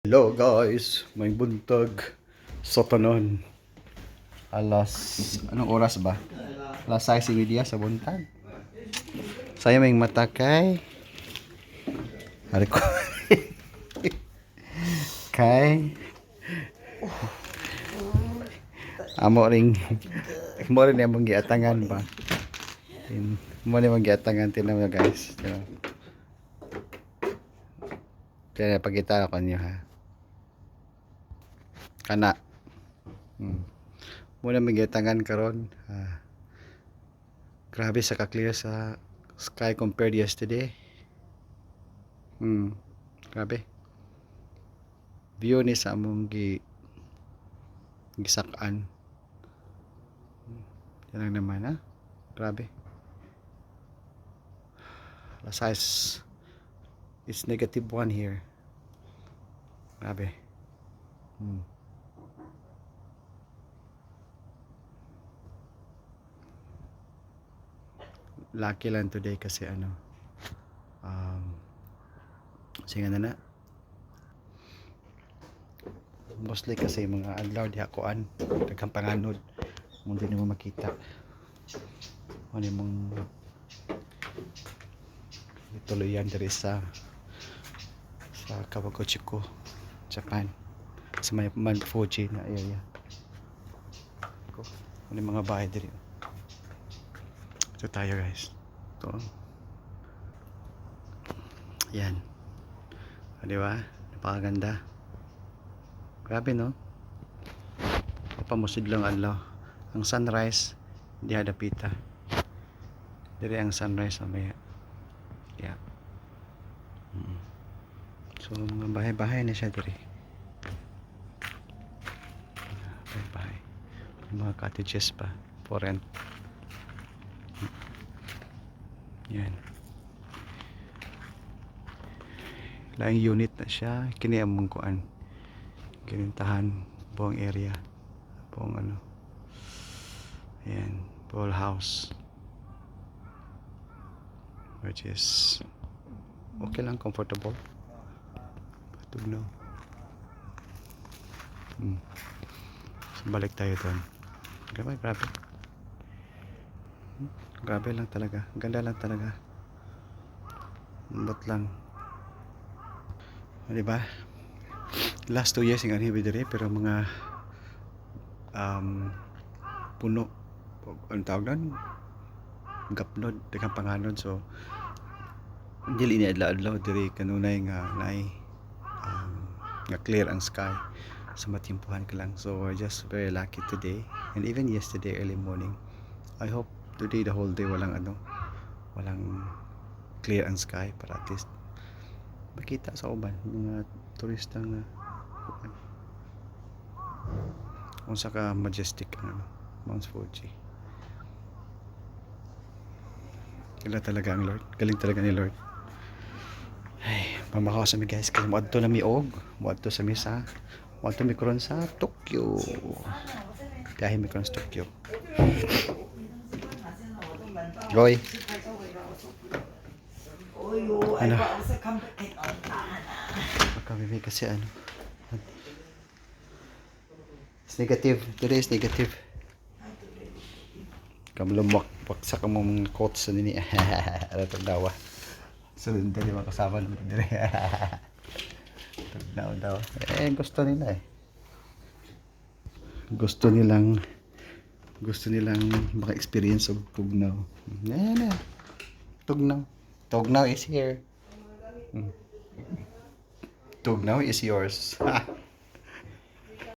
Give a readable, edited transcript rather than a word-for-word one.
Hello guys, may buntag sa tanan. Anong oras ba? Alas 6:30 sa buntag. Saya may mata kay hari ko. Kay amo ring mo rin yung giatangan ba. Mo rin yung giatangan tinan mo guys. Kaya pagkita ko niyo ha. Kana muna magitangan karon. Grabe sa ka-clear sa sky compared yesterday. Grabe view ni sa among gisakan. Yan lang naman ha. Grabe the size it's -1 here. Grabe. Lucky lang today kasi singa na mostly kasi mga adlaw di hakuan daghang panganod mo din mo makita ano mong tuluyan diri sa Kawaguchiko, Japan, sa may Mount Fuji na area. Ano mga bahay diri. Ito tayo guys. Ito. Yan. Di ba? Napakaganda. Grabe no? Papamusid lang adlaw. Ang sunrise di hadapita. Diri ang sunrise mamaya. Yeah. So mga bahay-bahay na siya diri. Bahay-bahay. Mga cottages pa for rent. Yan. Laing unit na siya. Kini among kuan. Kinintahan buong area. Buong Ayan. Bull house. Which is okay lang, comfortable. Patugnaw. So, balik tayo doon. Grabe. Grabe lang talaga. Ganda lang talaga. Lambot lang. Diba? Last 2 years yung anhibi diri pero mga puno. Ang tawag doon? Gapnod. Daghang panganod. So dili ni adlaw-adlaw diri kanunay nga clear ang sky. So matimpuhan ka lang. So we're just very lucky today. And even yesterday early morning. I hope today the whole day walang clear ang sky para at least makita sa uban mga turista nga unsa ka majestic Mount Fuji. Galing talaga ang Lord. Galing talaga ni Lord. Ay, mamakaw sa mi guys kasi moadto na mi moadto sa misa. Moadto mi karon sa Tokyo. Biyahe mi karon sa Tokyo. Goy. Ano? Magkabibi kasi it's negative. Today is negative. Kamlumak paksa ka mong quotes sa nini. Ano ito dawa. Sunod din mga kasama naman din. Daw. Gusto nila Gusto nilang maka-experience of tugnaw. Ayan. Tugnaw is here. Tugnaw is yours.